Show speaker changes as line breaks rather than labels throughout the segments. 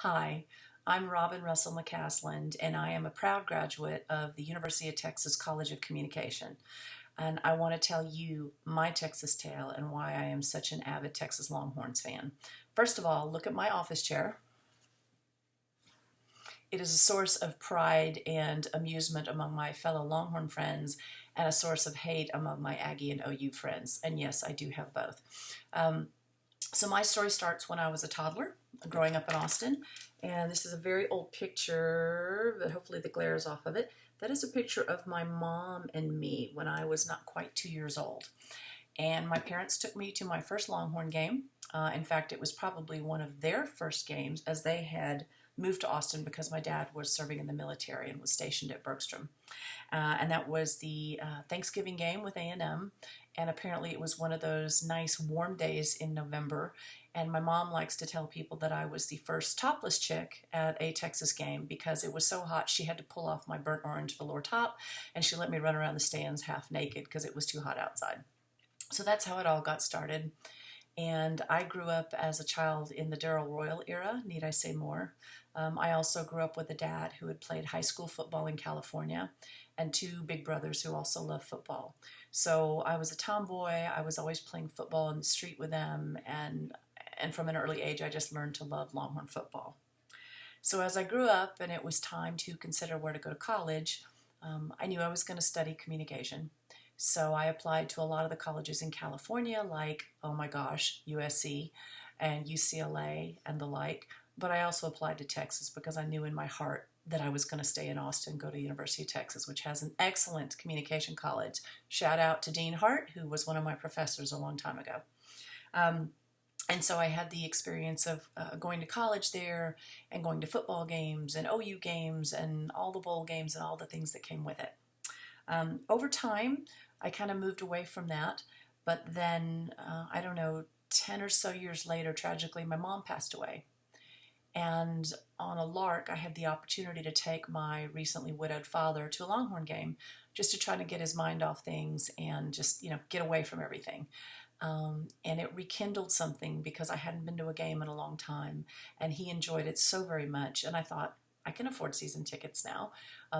Hi, I'm Robin Russell McCasland, and I am a proud graduate of the University of Texas College of Communication. And I want to tell you my Texas tale and why I am such an avid Texas Longhorns fan. First of all, look at my office chair. It is a source of pride and amusement among my fellow Longhorn friends and a source of hate among my Aggie and OU friends. And yes, I do have both. Um, So my story starts when I was a toddler, growing up in Austin, and this is a very old picture, but hopefully the glare is off of it. That is a picture of my mom and me when I was not quite 2 years old. And my parents took me to my first Longhorn game. In fact, it was probably one of their first games as they had moved to Austin because my dad was serving in the military and was stationed at Bergstrom. And that was the Thanksgiving game with A&M. And apparently it was one of those nice warm days in November. And my mom likes to tell people that I was the first topless chick at a Texas game because it was so hot she had to pull off my burnt orange velour top, and she let me run around the stands half naked because it was too hot outside. So that's how it all got started. And I grew up as a child in the Darrell Royal era, need I say more. I also grew up with a dad who had played high school football in California and two big brothers who also loved football. So I was a tomboy. I was always playing football in the street with them, and from an early age I just learned to love Longhorn football. So as I grew up and it was time to consider where to go to college, I knew I was going to study communication. So I applied to a lot of the colleges in California, like, oh my gosh, USC and UCLA and the like. But I also applied to Texas because I knew in my heart that I was going to stay in Austin, go to the University of Texas, which has an excellent communication college. Shout out to Dean Hart, who was one of my professors a long time ago. Um, and so I had the experience of going to college there and going to football games and OU games and all the bowl games and all the things that came with it. Over time, I kind of moved away from that, but then, I don't know, 10 or so years later, tragically, my mom passed away. And on a lark, I had the opportunity to take my recently widowed father to a Longhorn game just to try to get his mind off things and just, get away from everything. And it rekindled something because I hadn't been to a game in a long time, and he enjoyed it so very much. And I thought, I can afford season tickets now.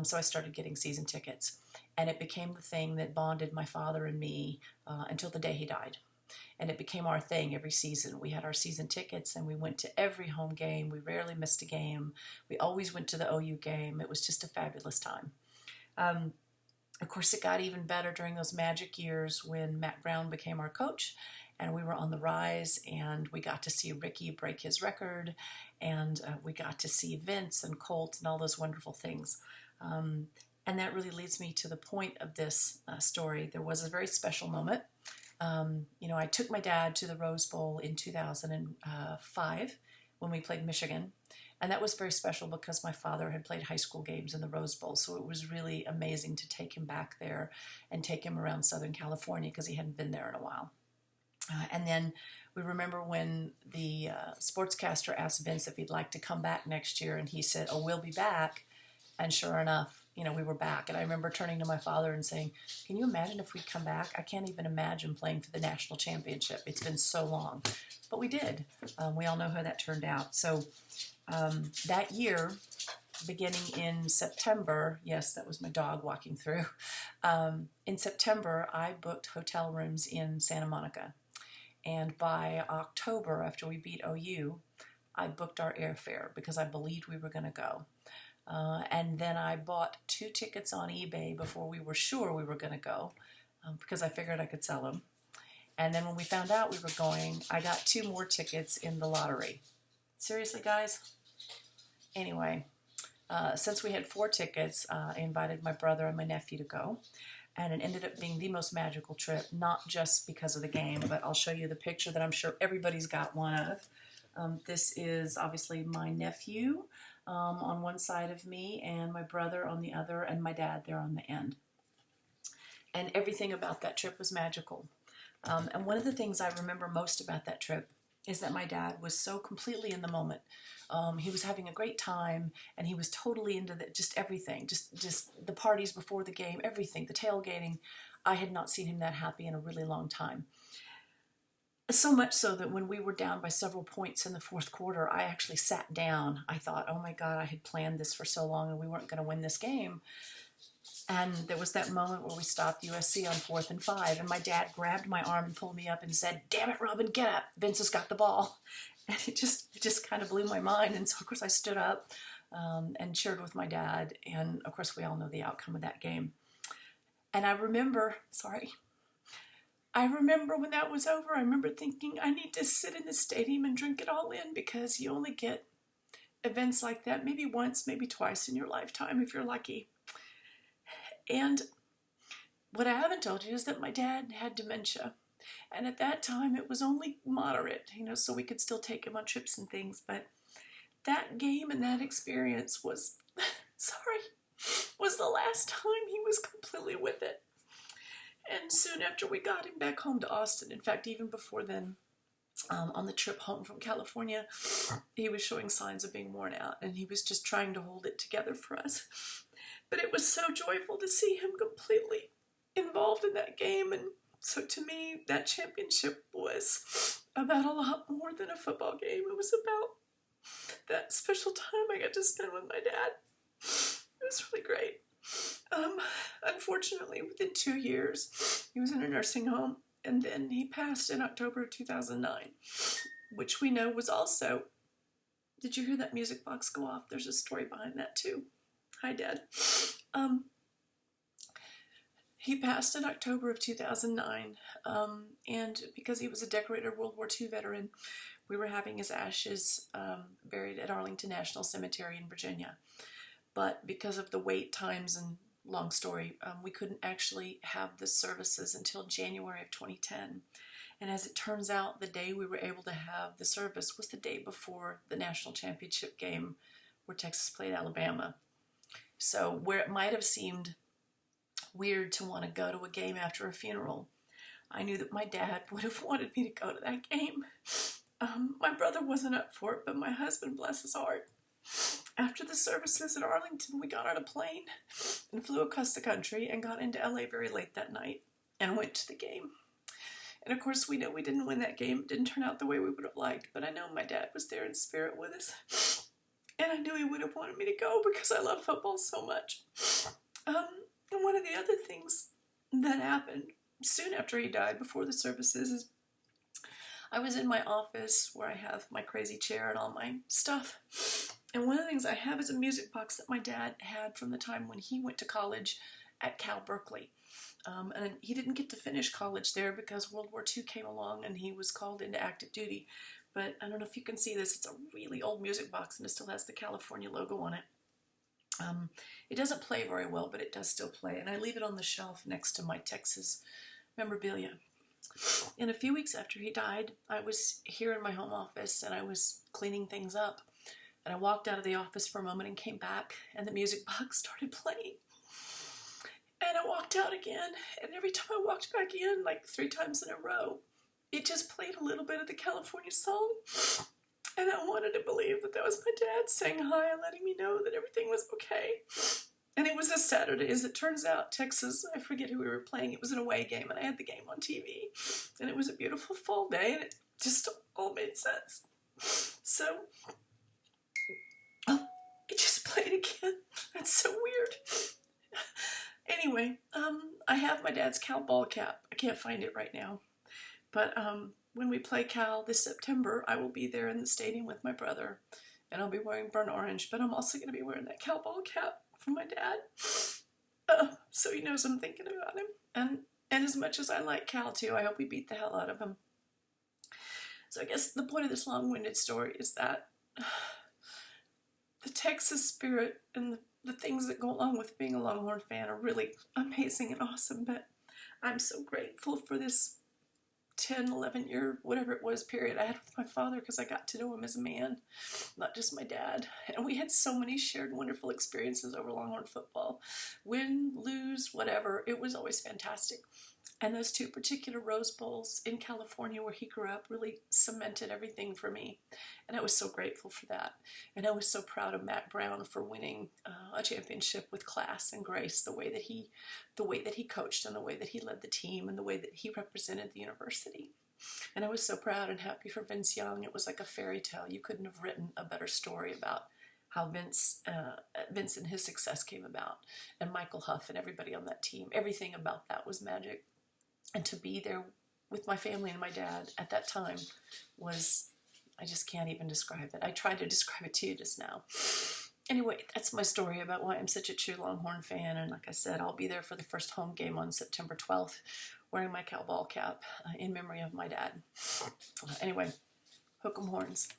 So I started getting season tickets, and it became the thing that bonded my father and me until the day he died. And it became our thing every season. We had our season tickets, and we went to every home game. We rarely missed a game. We always went to the OU game. It was just a fabulous time. Um, of course, it got even better during those magic years when Matt Brown became our coach and we were on the rise, and we got to see Ricky break his record, and we got to see Vince and Colt and all those wonderful things. Um, and that really leads me to the point of this story. There was a very special moment. I took my dad to the Rose Bowl in 2005 when we played Michigan. And that was very special because my father had played high school games in the Rose Bowl. So it was really amazing to take him back there and take him around Southern California because he hadn't been there in a while. And then we remember when the sportscaster asked Vince if he'd like to come back next year, and he said, "Oh, we'll be back." And sure enough, we were back. And I remember turning to my father and saying, "Can you imagine if we'd come back? I can't even imagine playing for the national championship. It's been so long." But we did. We all know how that turned out. So that year, beginning in September, yes, that was my dog walking through. In September, I booked hotel rooms in Santa Monica. And by October, after we beat OU, I booked our airfare because I believed we were going to go. And then I bought 2 tickets on eBay before we were sure we were going to go because I figured I could sell them. And then when we found out we were going, I got 2 more tickets in the lottery. Seriously, guys? Anyway, since we had 4 tickets, I invited my brother and my nephew to go. And it ended up being the most magical trip, not just because of the game, but I'll show you the picture that I'm sure everybody's got one of. This is obviously my nephew on one side of me, and my brother on the other, and my dad there on the end. And everything about that trip was magical. And one of the things I remember most about that trip is that my dad was so completely in the moment. He was having a great time, and he was totally into just everything, just the parties before the game, everything, the tailgating. I had not seen him that happy in a really long time. So much so that when we were down by several points in the fourth quarter, I actually sat down. I thought, oh my God, I had planned this for so long and we weren't going to win this game. And there was that moment where we stopped USC on 4th and 5, and my dad grabbed my arm and pulled me up and said, "Damn it, Robin, get up. Vince has got the ball." And it just kind of blew my mind. And so, of course, I stood up and cheered with my dad. And, of course, we all know the outcome of that game. And I remember when that was over, I remember thinking, I need to sit in the stadium and drink it all in, because you only get events like that maybe once, maybe twice in your lifetime if you're lucky. And what I haven't told you is that my dad had dementia. And at that time, it was only moderate, so we could still take him on trips and things. But that game and that experience was, was the last time he was completely with it. And soon after we got him back home to Austin, in fact, even before then, on the trip home from California, he was showing signs of being worn out, and he was just trying to hold it together for us. But it was so joyful to see him completely involved in that game. And so to me, that championship was about a lot more than a football game. It was about that special time I got to spend with my dad. It was really great. Unfortunately, within 2 years, he was in a nursing home, and then he passed in October of 2009, which we know was also... Did you hear that music box go off? There's a story behind that, too. Hi, Dad. He passed in October of 2009, and because he was a decorated World War II veteran, we were having his ashes buried at Arlington National Cemetery in Virginia. But because of the wait times and long story, we couldn't actually have the services until January of 2010. And as it turns out, the day we were able to have the service was the day before the national championship game where Texas played Alabama. So where it might have seemed weird to want to go to a game after a funeral, I knew that my dad would have wanted me to go to that game. My brother wasn't up for it, but my husband, bless his heart, after the services at Arlington, we got on a plane and flew across the country and got into LA very late that night and went to the game. And of course, we know we didn't win that game. It didn't turn out the way we would have liked, but I know my dad was there in spirit with us. And I knew he would have wanted me to go because I love football so much. And one of the other things that happened soon after he died, before the services, is I was in my office where I have my crazy chair and all my stuff. And one of the things I have is a music box that my dad had from the time when he went to college at Cal Berkeley. And he didn't get to finish college there because World War II came along and he was called into active duty. But I don't know if you can see this. It's a really old music box and it still has the California logo on it. It doesn't play very well, but it does still play. And I leave it on the shelf next to my Texas memorabilia. And a few weeks after he died, I was here in my home office and I was cleaning things up. And I walked out of the office for a moment and came back, and the music box started playing. And I walked out again, and every time I walked back in, like 3 times in a row, it just played a little bit of the California song. And I wanted to believe that that was my dad saying hi and letting me know that everything was okay. And it was a Saturday, as it turns out. Texas, I forget who we were playing. It was an away game, and I had the game on TV. And it was a beautiful fall day, and it just all made sense. So... oh, it just played again. That's so weird. Anyway, I have my dad's Cal ball cap. I can't find it right now. But when we play Cal this September, I will be there in the stadium with my brother. And I'll be wearing burnt orange. But I'm also going to be wearing that Cal ball cap from my dad. So he knows I'm thinking about him. And as much as I like Cal too, I hope we beat the hell out of him. So I guess the point of this long-winded story is that... the Texas spirit and the things that go along with being a Longhorn fan are really amazing and awesome, but I'm so grateful for this 10, 11-year, whatever it was, period I had with my father, because I got to know him as a man, not just my dad. And we had so many shared wonderful experiences over Longhorn football. Win, lose, whatever, it was always fantastic. And those 2 particular Rose Bowls in California where he grew up really cemented everything for me. And I was so grateful for that. And I was so proud of Matt Brown for winning a championship with class and grace, the way that he coached and the way that he led the team and the way that he represented the university. And I was so proud and happy for Vince Young. It was like a fairy tale. You couldn't have written a better story about how Vince and his success came about, and Michael Huff and everybody on that team. Everything about that was magic. And to be there with my family and my dad at that time was, I just can't even describe it. I tried to describe it to you just now. Anyway, that's my story about why I'm such a true Longhorn fan. And like I said, I'll be there for the first home game on September 12th, wearing my cowball cap in memory of my dad. Anyway, hook 'em horns.